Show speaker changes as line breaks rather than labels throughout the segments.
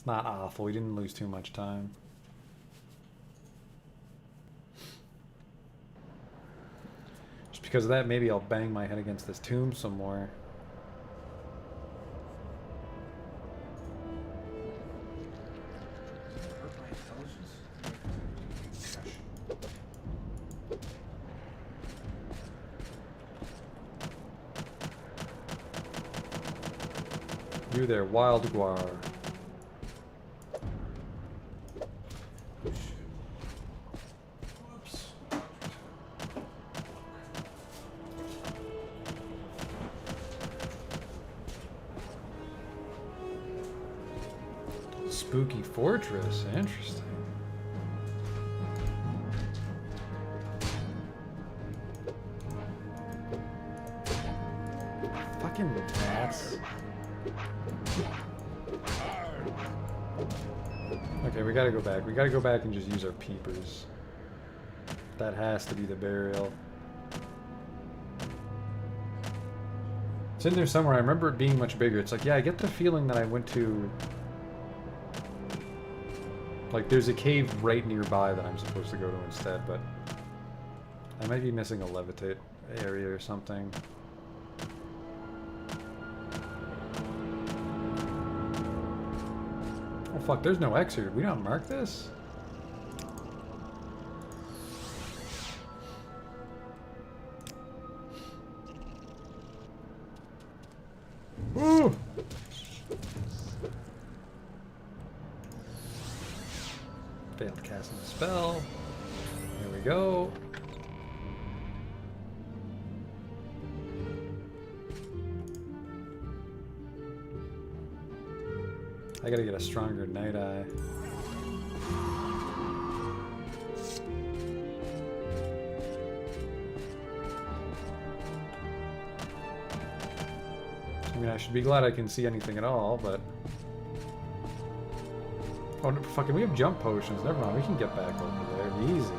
It's not awful. We didn't lose too much time. Just because of that, maybe I'll bang my head against this tomb some more. You there, wild guar. Spooky fortress, interesting. Fucking rats. Okay, we gotta go back. We gotta go back and just use our peepers. That has to be the burial. It's in there somewhere. I remember it being much bigger. It's like, yeah, I get the feeling that I went to... Like, there's a cave right nearby that I'm supposed to go to instead, but... I might be missing a levitate area or something. Oh fuck, there's no X here. Did we not mark this? Ooh! Failed casting a spell. There we go. I gotta get a stronger night eye. I mean, I should be glad I can see anything at all, but... Oh, no, fucking, we have jump potions. Never mind, we can get back over there. Easy.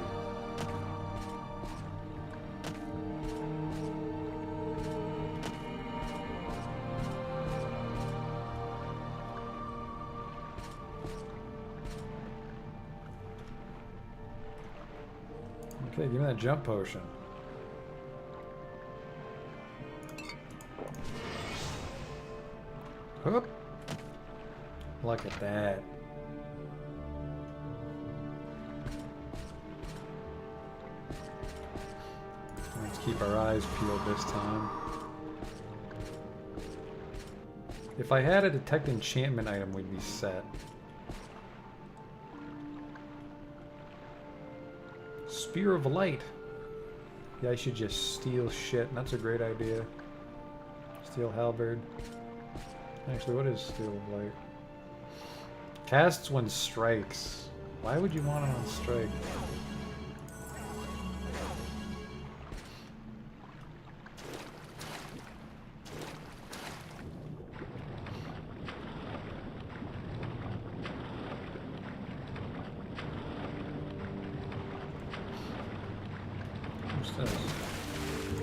Okay, give me that jump potion. Whoop. Look at that. Let's keep our eyes peeled this time. If I had a detect enchantment item, we'd be set. Spear of Light. Yeah, I should just steal shit. That's a great idea. Steal halberd. Actually, what is Steal of Light? Casts when strikes. Why would you want it on strike?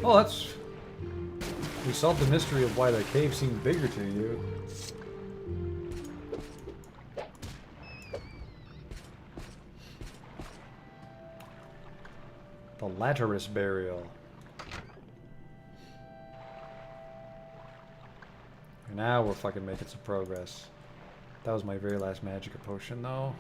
Oh, that's... We solved the mystery of why the cave seemed bigger to you. The Laterus Burial. Now we're fucking making some progress. That was my very last Magicka potion, though.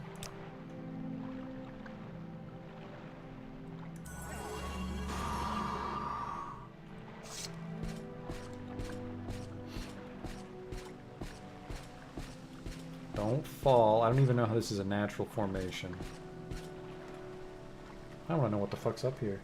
Don't fall. I don't even know how this is a natural formation. I want to know what the fuck's up here.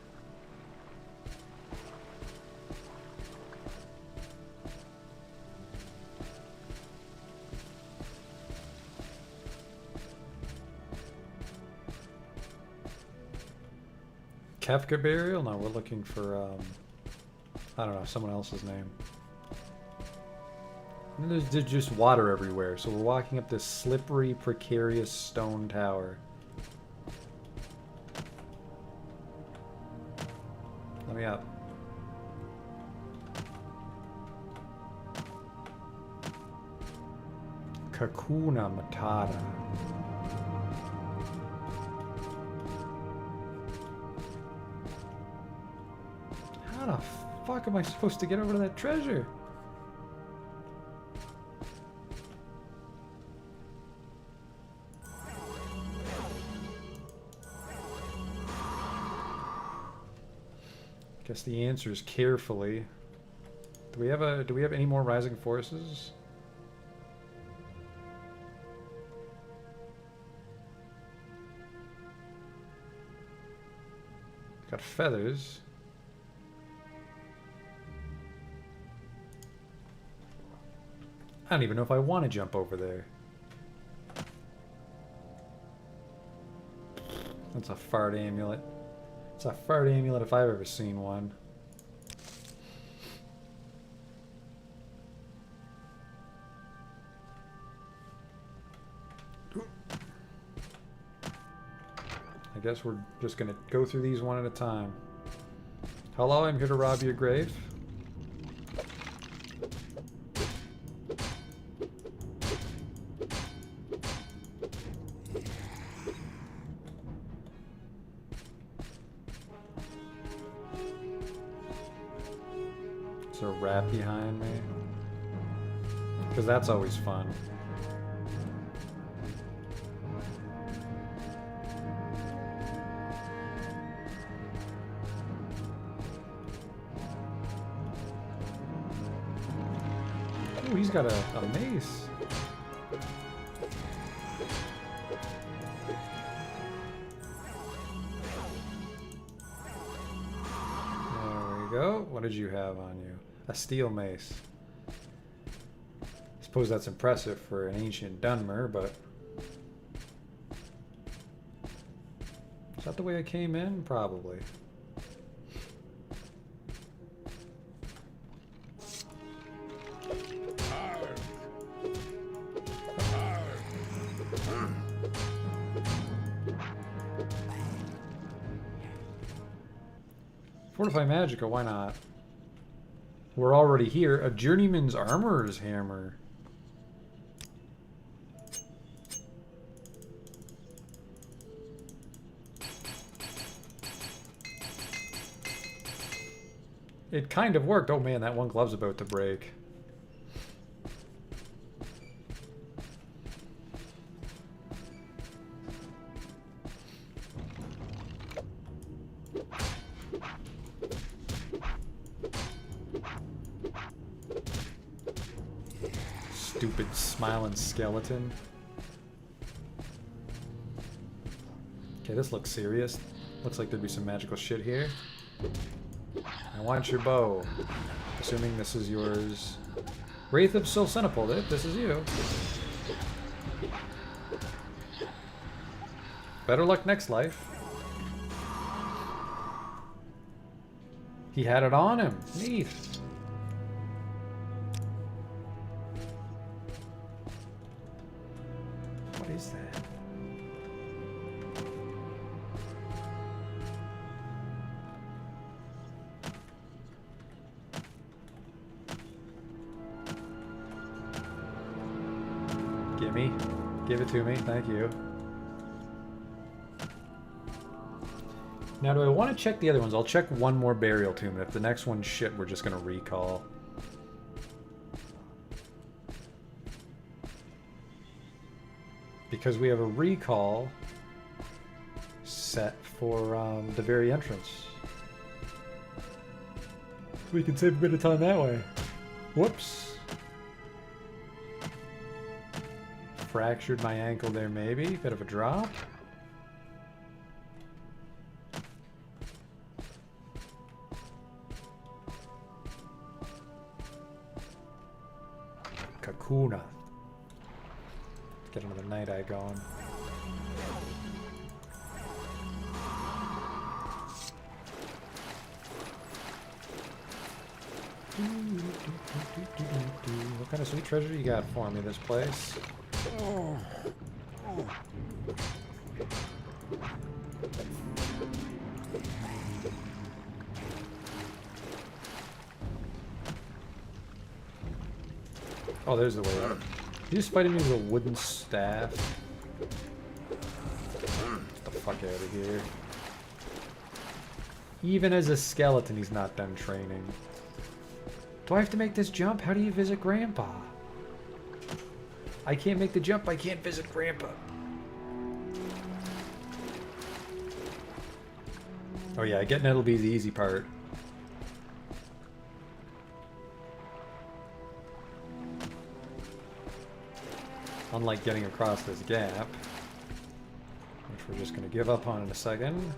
Kefka Burial? No, we're looking for, I don't know, someone else's name. And there's just water everywhere, so we're walking up this slippery, precarious stone tower. Let me up. Kakuna Matata. How the fuck am I supposed to get over to that treasure? Guess the answer is carefully. Do we have any more rising forces? Got feathers. I don't even know if I want to jump over there. That's a fart amulet. It's a fart amulet if I've ever seen one. I guess we're just gonna go through these one at a time. Hello, I'm here to rob your grave. Is there a rat behind me? Because that's always fun. Ooh, he's got a mace. There we go. What did you have on you? A steel mace. I suppose that's impressive for an ancient Dunmer, but... Is that the way I came in? Probably. Fortify Magica, why not? We're already here. A journeyman's armorer's hammer. It kind of worked. Oh man, that one glove's about to break. Stupid smiling skeleton. Okay, this looks serious. Looks like there'd be some magical shit here. I want your bow. Assuming this is yours. Wraith of Silcenopol, this is you. Better luck next life. He had it on him. Neat. What is that? Gimme. Give it to me. Thank you. Now, do I want to check the other ones? I'll check one more burial tomb, and if the next one's shit, we're just going to recall. Because we have a recall set for the very entrance. We can save a bit of time that way. Whoops. Fractured my ankle there, maybe. Bit of a drop. Kakuna. Get another night eye going. What kind of sweet treasure you got for me, this place? Oh, there's the way up. He's fighting me with a wooden staff. Get the fuck out of here. Even as a skeleton, he's not done training. Do I have to make this jump? How do you visit Grandpa? I can't make the jump. I can't visit Grandpa. Oh yeah, getting it'll be the easy part. Unlike getting across this gap, which we're just going to give up on in a second.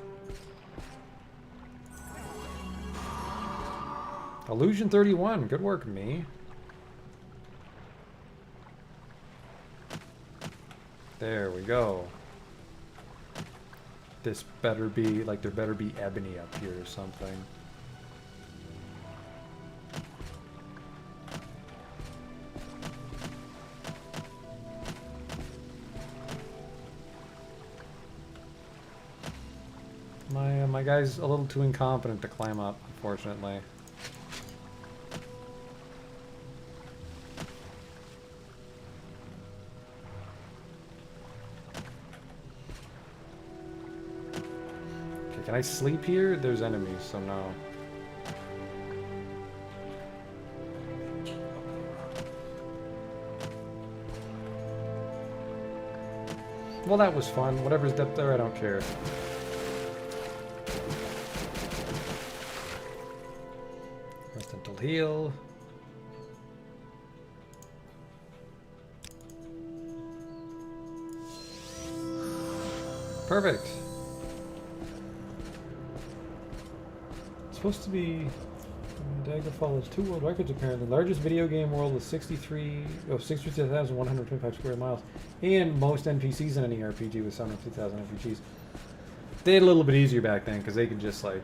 Illusion 31, good work, me. There we go. This better be, like, there better be ebony up here or something. My guy's a little too incompetent to climb up, unfortunately. Okay, can I sleep here? There's enemies, so no. Well, that was fun. Whatever's up there, I don't care. Heal. Perfect. It's supposed to be Daggerfall has 2 world records apparently. Largest video game world with 63,125 square miles. And most NPCs in any RPG with 750,000 RPGs. They had a little bit easier back then because they could just like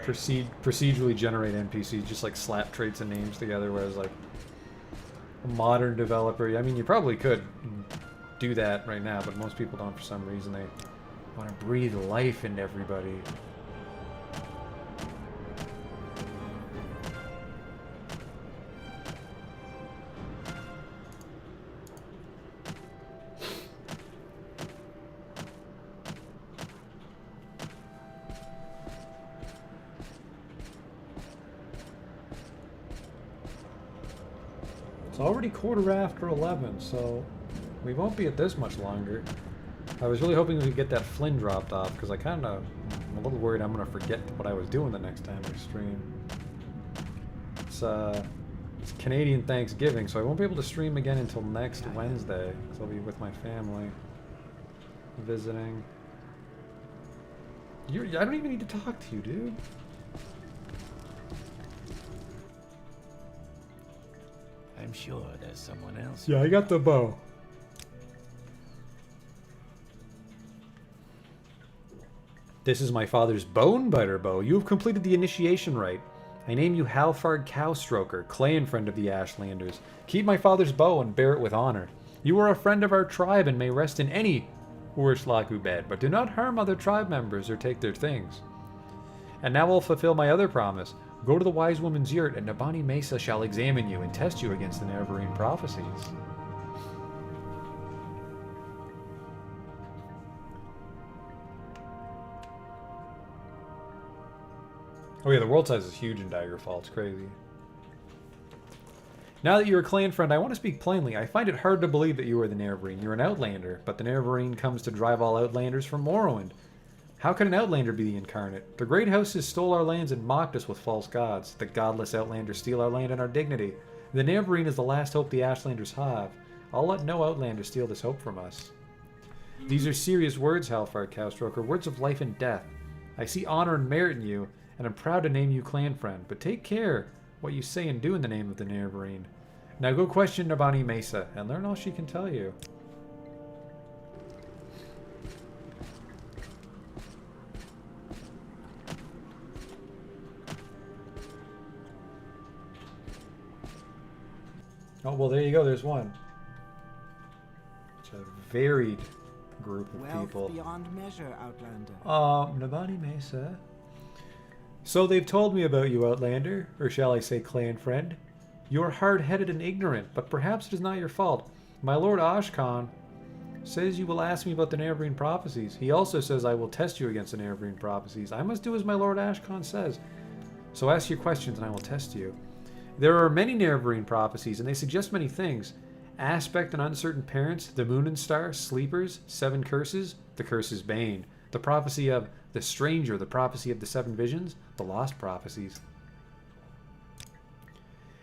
procedurally generate NPCs, just like slap traits and names together, whereas like a modern developer, I mean, you probably could do that right now, but most people don't for some reason. They want to breathe life into everybody. It's already 11:15, so we won't be at this much longer. I was really hoping we could get that Flynn dropped off, because I'm a little worried I'm going to forget what I was doing the next time we stream. It's Canadian Thanksgiving, so I won't be able to stream again until next Wednesday, because I'll be with my family, visiting. I don't even need to talk to you, dude.
I'm sure there's someone else.
Yeah, I got the bow. This is my father's bone biter bow. You have completed the initiation rite. I name you Halfarg Cowstroker, clan friend of the Ashlanders. Keep my father's bow and bear it with honor. You are a friend of our tribe and may rest in any Urslaku bed, but do not harm other tribe members or take their things. And now I'll fulfill my other promise. Go to the wise woman's yurt, and Nabani Mesa shall examine you and test you against the Neverine prophecies. Oh yeah, the world size is huge in Daggerfall. It's crazy. Now that you're a clan friend, I want to speak plainly. I find it hard to believe that you are the Neverine. You're an Outlander, but the Neverine comes to drive all Outlanders from Morrowind. How can an Outlander be the incarnate? The great houses stole our lands and mocked us with false gods. The godless Outlanders steal our land and our dignity. The Neverine is the last hope the Ashlanders have. I'll let no Outlander steal this hope from us. These are serious words, Halfarg Cowstroker, words of life and death. I see honor and merit in you, and I'm proud to name you clan friend, but take care what you say and do in the name of the Neverine. Now go question Nabani Mesa, and learn all she can tell you. Oh, well, there you go. There's one. It's a varied group of people.
Beyond measure, Outlander.
Nabani Mesa. So they've told me about you, Outlander, or shall I say clan friend. You are hard-headed and ignorant, but perhaps it is not your fault. My lord Ashkan says you will ask me about the Nerevarine prophecies. He also says I will test you against the Nerevarine prophecies. I must do as my lord Ashkan says. So ask your questions and I will test you. There are many Nerevarine prophecies, and they suggest many things. Aspect and uncertain parents, the moon and star, sleepers, 7 curses, the curse's bane, the prophecy of the stranger, the prophecy of the 7 visions, the lost prophecies.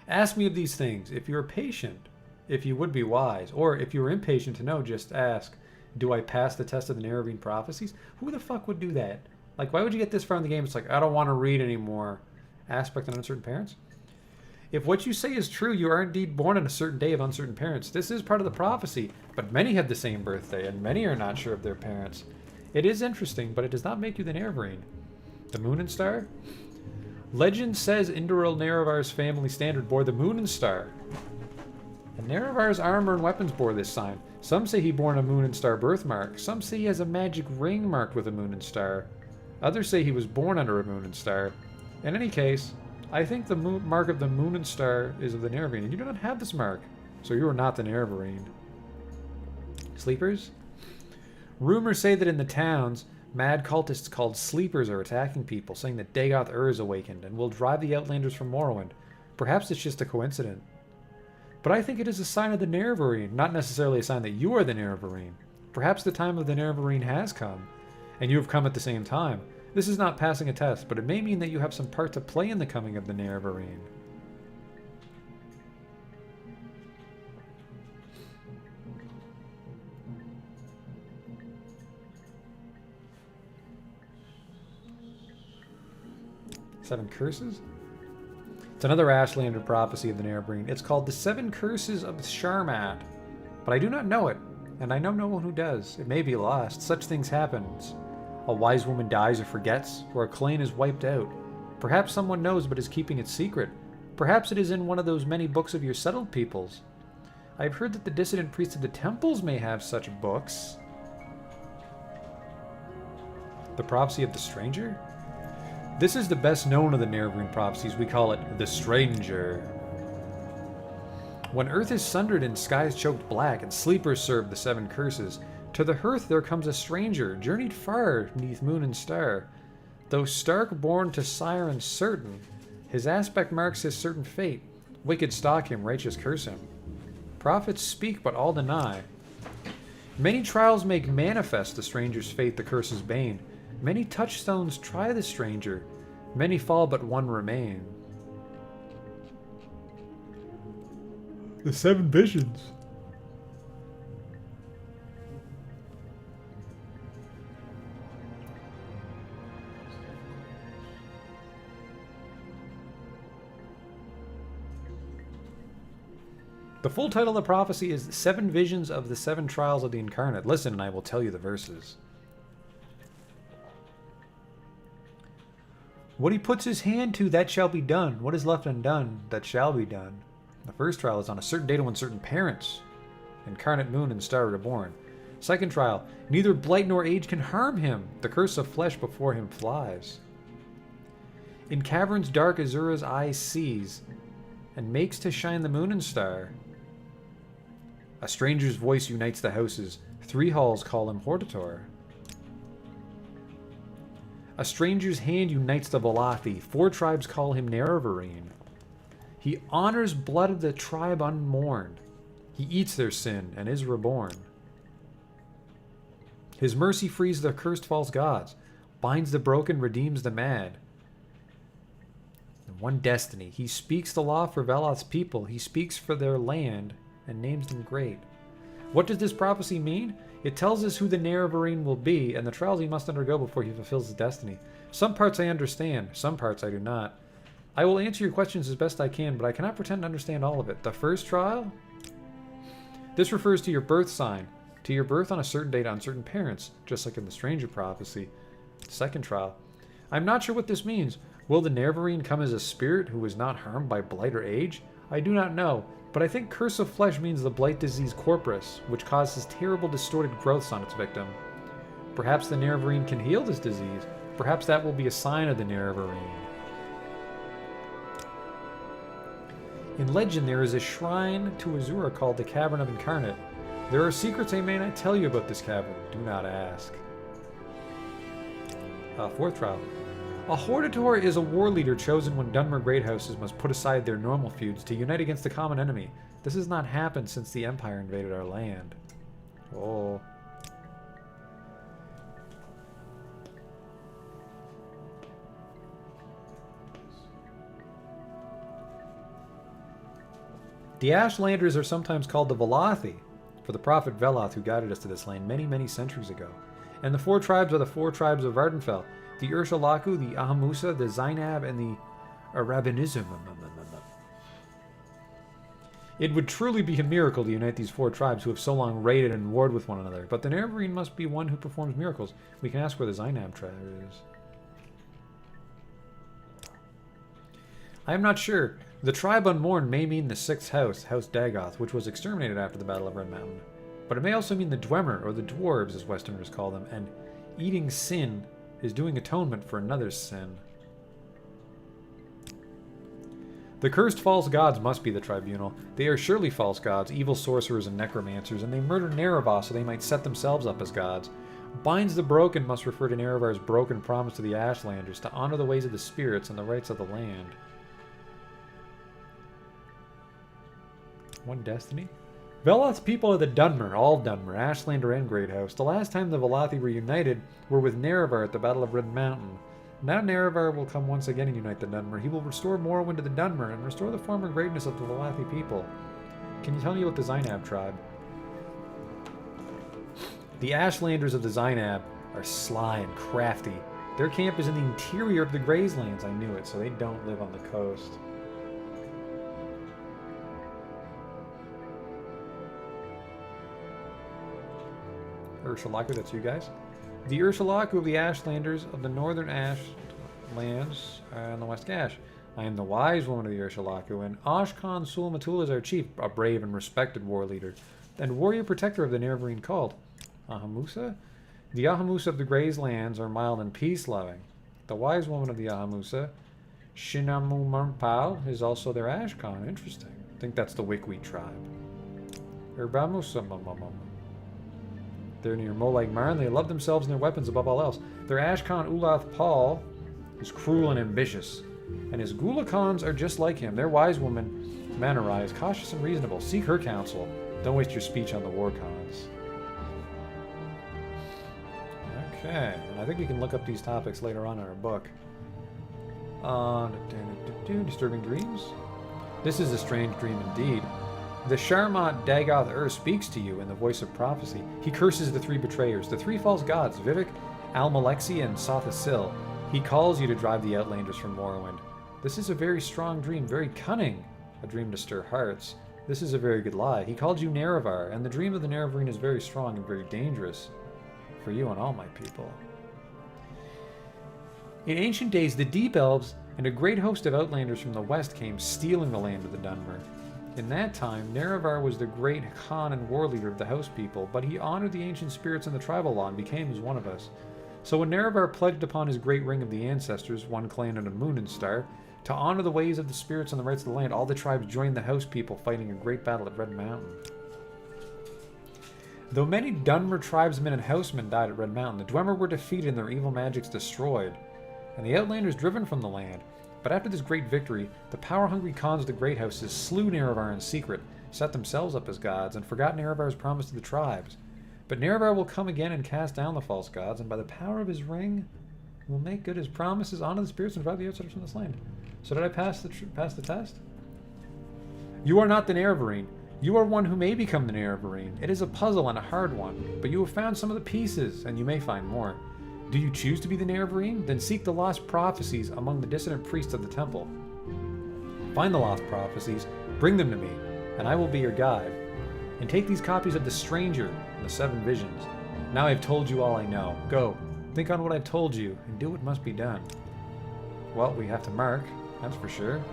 Ask me of these things. If you are patient, if you would be wise, or if you are impatient to know, just ask, do I pass the test of the Nerevarine prophecies? Who the fuck would do that? Like, why would you get this far in the game? It's like, I don't want to read anymore. Aspect and uncertain parents? If what you say is true, you are indeed born on a certain day of uncertain parents. This is part of the prophecy, but many have the same birthday, and many are not sure of their parents. It is interesting, but it does not make you the Nerevarine. The moon and star? Legend says Indoril Nerevar's family standard bore the moon and star. And Nerevar's armor and weapons bore this sign. Some say he bore a moon and star birthmark. Some say he has a magic ring marked with a moon and star. Others say he was born under a moon and star. In any case, I think the mark of the moon and star is of the Nerevarine, and you do not have this mark, so you are not the Nerevarine. Sleepers? Rumors say that in the towns, mad cultists called Sleepers are attacking people, saying that Dagoth-Ur is awakened and will drive the Outlanders from Morrowind. Perhaps it's just a coincidence. But I think it is a sign of the Nerevarine, not necessarily a sign that you are the Nerevarine. Perhaps the time of the Nerevarine has come, and you have come at the same time. This is not passing a test, but it may mean that you have some part to play in the coming of the Nerevarine. Seven curses? It's another Ashlander prophecy of the Nerevarine. It's called the 7 Curses of Sharmat. But I do not know it, and I know no one who does. It may be lost. Such things happen. A wise woman dies or forgets, or a clan is wiped out. Perhaps someone knows but is keeping it secret. Perhaps it is in one of those many books of your settled peoples. I have heard that the dissident priests of the temples may have such books. The prophecy of the stranger? This is the best known of the Nerevarine prophecies. We call it the Stranger. When earth is sundered and skies choked black, and sleepers serve the 7 curses, to the hearth there comes a stranger, journeyed far neath moon and star. Though stark born to sire and certain, his aspect marks his certain fate. Wicked stalk him, righteous curse him. Prophets speak, but all deny. Many trials make manifest the stranger's fate, the curse's bane. Many touchstones try the stranger. Many fall, but one remain. The 7 visions. The full title of the prophecy is 7 Visions of the 7 Trials of the Incarnate. Listen, and I will tell you the verses. What he puts his hand to, that shall be done. What is left undone, that shall be done. The first trial is on a certain date when certain parents, incarnate moon and star, are born. Second trial, neither blight nor age can harm him. The curse of flesh before him flies. In caverns dark Azura's eye sees, and makes to shine the moon and star. A stranger's voice unites the houses. 3 halls call him Hortator. A stranger's hand unites the Valathi. 4 tribes call him Nerevarine. He honors blood of the tribe unmourned. He eats their sin and is reborn. His mercy frees the cursed false gods, binds the broken, redeems the mad. And one destiny. He speaks the law for Veloth's people. He speaks for their land and names them great. What does this prophecy mean? It tells us who the Nerevarine will be and the trials he must undergo before he fulfills his destiny. Some parts I understand, some parts I do not. I will answer your questions as best I can, but I cannot pretend to understand all of it. The first trial? This refers to your birth sign, to your birth on a certain date on certain parents, just like in the Stranger prophecy. Second trial. I'm not sure what this means. Will the Nerevarine come as a spirit who is not harmed by blight or age? I do not know, but I think curse of flesh means the blight disease corpus, which causes terrible distorted growths on its victim. Perhaps the Nerevarine can heal this disease. Perhaps that will be a sign of the Nerevarine. In legend, there is a shrine to Azura called the Cavern of Incarnate. There are secrets I may not tell you about this cavern. Do not ask. Fourth trial. A Hortator is a war leader chosen when Dunmer Greathouses must put aside their normal feuds to unite against a common enemy. This has not happened since the Empire invaded our land. Oh. The Ashlanders are sometimes called the Velothi, for the prophet Veloth who guided us to this land many, many centuries ago. And the 4 tribes are the 4 tribes of Vardenfell: the Urshalaku, the Ahamusa, the Zainab, and the Arabinizum. It would truly be a miracle to unite these 4 tribes who have so long raided and warred with one another, but the Nerevarine must be one who performs miracles. We can ask where the Zainab tribe is. I am not sure. The tribe unmourned may mean the 6th house, House Dagoth, which was exterminated after the Battle of Red Mountain. But it may also mean the Dwemer, or the Dwarves as Westerners call them, and eating sin is doing atonement for another's sin. The cursed false gods must be the tribunal. They are surely false gods, evil sorcerers and necromancers, and they murdered Nerevar so they might set themselves up as gods. Binds the broken must refer to Nerevar's broken promise to the Ashlanders to honor the ways of the spirits and the rights of the land. One destiny? Veloth's people are the Dunmer, all Dunmer, Ashlander and Greathouse. The last time the Velothi were united were with Nerevar at the Battle of Red Mountain. Now Nerevar will come once again and unite the Dunmer. He will restore Morrowind to the Dunmer and restore the former greatness of the Velothi people. Can you tell me about the Zainab tribe? The Ashlanders of the Zainab are sly and crafty. Their camp is in the interior of the Grazelands. I knew it, so they don't live on the coast. Urshalaku, that's you guys. The Urshalaku of the Ashlanders of the Northern Ashlands and the West Gash. I am the wise woman of the Urshalaku, and Ashkan Sulmatul is our chief, a brave and respected war leader, and warrior protector of the Nerevarine cult. Ahamusa? The Ahamusa of the Grazelands are mild and peace-loving. The wise woman of the Ahamusa, Shinamu Marmpal, is also their Ashkan. Interesting. I think that's the Wickwheat tribe. Urbamusa Mamamam. They're near Molag Mar, and they love themselves and their weapons above all else. Their Ashkan Ulath Paul is cruel and ambitious, and his Gulakans are just like him. Their wise woman, Manarai, is cautious and reasonable. Seek her counsel. Don't waste your speech on the war cons. Okay, and I think we can look up these topics later on in our book. Disturbing dreams. This is a strange dream indeed. The Sharmat Dagoth speaks to you in the voice of prophecy. He curses the 3 betrayers, the 3 false gods, Vivek, Almalexi, and Sothasil. He calls you to drive the Outlanders from Morrowind. This is a very strong dream, very cunning, a dream to stir hearts. This is a very good lie. He called you Nerevar, and the dream of the Nerevarine is very strong and very dangerous for you and all my people. In ancient days, the Deep Elves and a great host of Outlanders from the west came stealing the land of the Dunmer. In that time, Nerevar was the great Khan and war leader of the house people, but he honored the ancient spirits in the tribal law and became as one of us. So when Nerevar pledged upon his great ring of the ancestors, one clan and a moon and star, to honor the ways of the spirits and the rights of the land, all the tribes joined the house people, fighting a great battle at Red Mountain. Though many Dunmer tribesmen and housemen died at Red Mountain, the Dwemer were defeated and their evil magics destroyed, and the Outlanders driven from the land. But after this great victory, the power-hungry Khans of the Great Houses slew Nerevar in secret, set themselves up as gods, and forgot Nerevar's promise to the tribes. But Nerevar will come again and cast down the false gods, and by the power of his ring, will make good his promises, honor the spirits, and drive the outsiders from this land. So did I pass the test? You are not the Nerevarine. You are one who may become the Nerevarine. It is a puzzle and a hard one, but you have found some of the pieces, and you may find more. Do you choose to be the Nerevarine? Then seek the lost prophecies among the dissident priests of the temple. Find the lost prophecies, bring them to me, and I will be your guide. And take these copies of The Stranger and the 7 Visions. Now I have told you all I know. Go, think on what I've told you, and do what must be done. Well, we have to mark, that's for sure.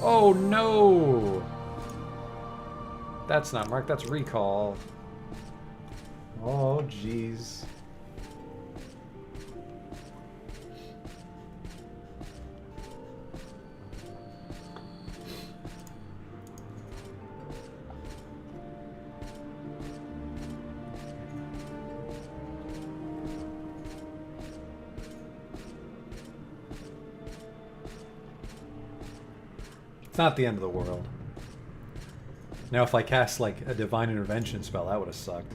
Oh no! That's not marked, that's recall. Oh jeez. It's not the end of the world. Now, if I cast, like, a Divine Intervention spell, that would have sucked.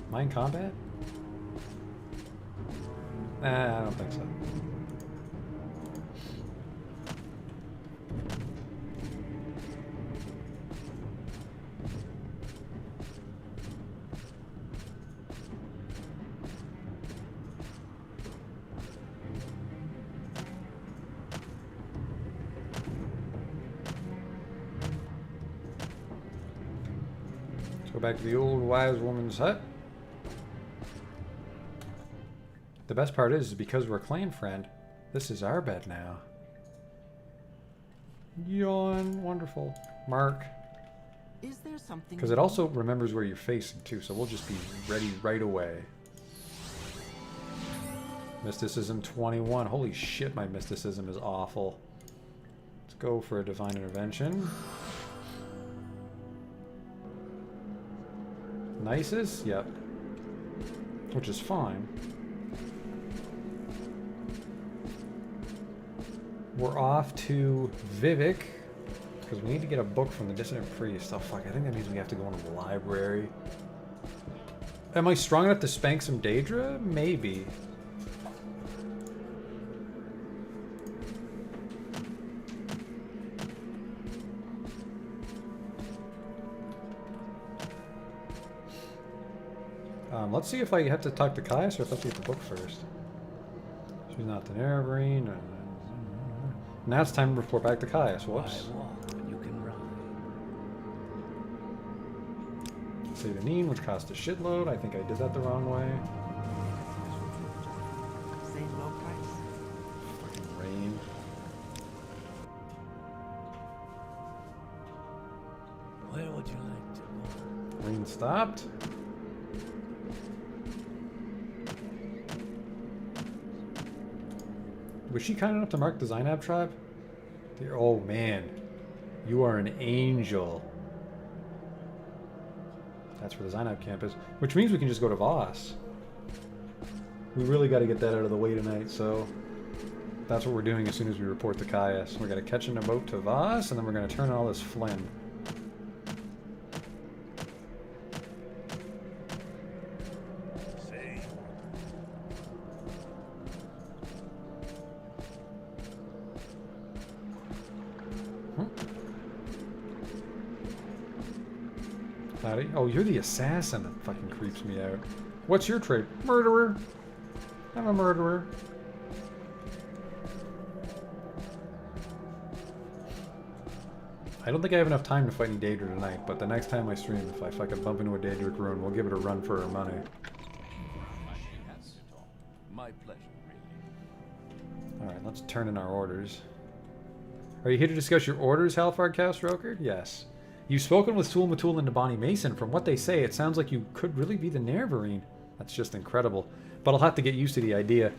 Am I in combat? Nah, I don't think so. Let's go back to the old wise woman's hut. The best part is because we're a clan friend, this is our bed now. Yawn, wonderful. Mark.
Is there something?
Because it also remembers where you're facing too, so we'll just be ready right away. Mysticism 21. Holy shit, my mysticism is awful. Let's go for a divine intervention. Nisus? Yep. Which is fine. We're off to Vivek, because we need to get a book from the Dissident Priest. Oh fuck, I think that means we have to go into the library. Am I strong enough to spank some Daedra? Maybe. Let's see if I have to talk to Caius or if I have to get the book first. She's not the Nerevarine. Now it's time to report back to Caius. Whoops.
I walk when you can ride.
Save a Neen, which cost a shitload. I think I did that the wrong way.
Same low price.
Fucking rain.
Where would you like to go?
Rain stopped. Was she kind enough to mark the Zainab tribe? Dear, oh man, you are an angel. That's where the Zainab camp is, which means we can just go to Voss. We really got to get that out of the way tonight, so that's what we're doing as soon as we report to Caius. We're going to catch in a boat to Voss, and then we're going to turn all this Flynn. Oh, you're the assassin that fucking creeps me out. What's your trade? Murderer. I'm a murderer. I don't think I have enough time to fight any Daedra tonight, but the next time I stream, if I fucking bump into a Daedric rune, we'll give it a run for our money.
My pleasure, really.
Alright, let's turn in our orders. Are you here to discuss your orders, Halfarg Castroker? Yes. You've spoken with Sul Matul and Nabani Mason. From what they say, it sounds like you could really be the Nerevarine. That's just incredible. But I'll have to get used to the idea.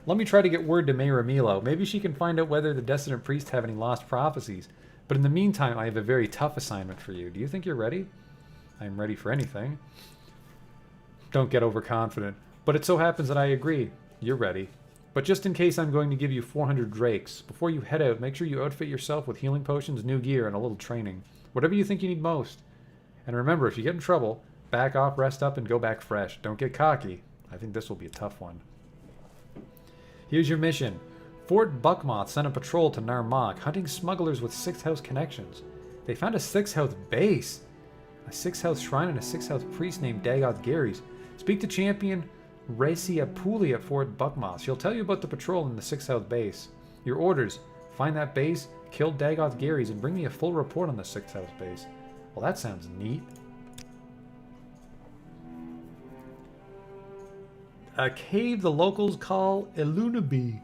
Let me try to get word to Mayra Milo. Maybe she can find out whether the Destinant Priest have any lost prophecies. But in the meantime, I have a very tough assignment for you. Do you think you're ready? I'm ready for anything. Don't get overconfident. But it so happens that I agree. You're ready. But just in case, I'm going to give you 400 drakes. Before you head out, make sure you outfit yourself with healing potions, new gear, and a little training. Whatever you think you need most. And remember, if you get in trouble, back off, rest up, and go back fresh. Don't get cocky. I think this will be a tough one. Here's your mission. Fort Buckmoth sent a patrol to Narmak, hunting smugglers with 6th House connections. They found a 6th House base, a 6th House shrine, and a 6th House priest named Dagoth Gary's. Speak to Champion Racia Pooley at Fort Buckmoth. She'll tell you about the patrol in the 6th House base. Your orders. Find that base, kill Dagoth Gary's, and bring me a full report on the 6th House base. Well, that sounds neat. A cave the locals call Ilunabi.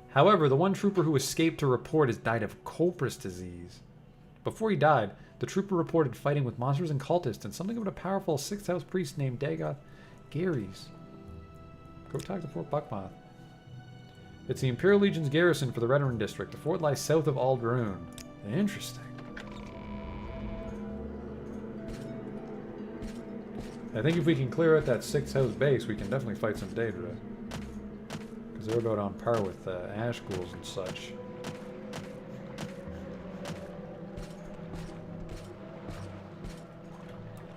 However, the one trooper who escaped to report has died of Colpris disease. Before he died, the trooper reported fighting with monsters and cultists and something about a powerful 6th House priest named Dagoth Gary's. Go talk to Fort Buckmoth. It's the Imperial Legion's garrison for the Redoran District. The fort lies south of Aldroon. Interesting. I think if we can clear out that 6th House base, we can definitely fight some Daedra. Because they're about on par with ash ghouls and such.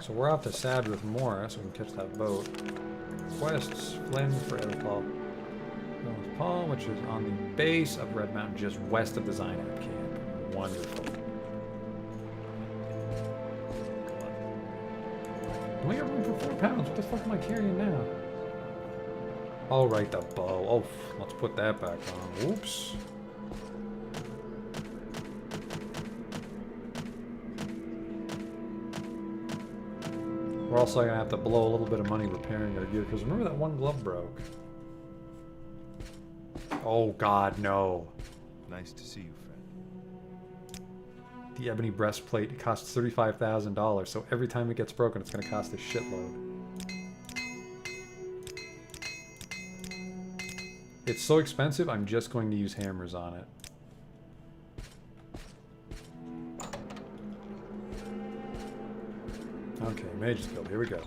So we're off to Sad with more, so we can catch that boat. Quests, Flynn for Elfall. Paul, which is on the base of Red Mountain, just west of the Zynab camp. Wonderful. I only got room for 4 pounds. What the fuck am I carrying now? Oh, right, the bow. Oh, let's put that back on. Whoops. We're also gonna have to blow a little bit of money repairing our gear, because remember that one glove broke. Oh god, no.
Nice to see you, friend.
The ebony breastplate costs $35,000, so every time it gets broken, it's gonna cost a shitload. It's so expensive, I'm just going to use hammers on it. Okay, Mage's Guild, here we go.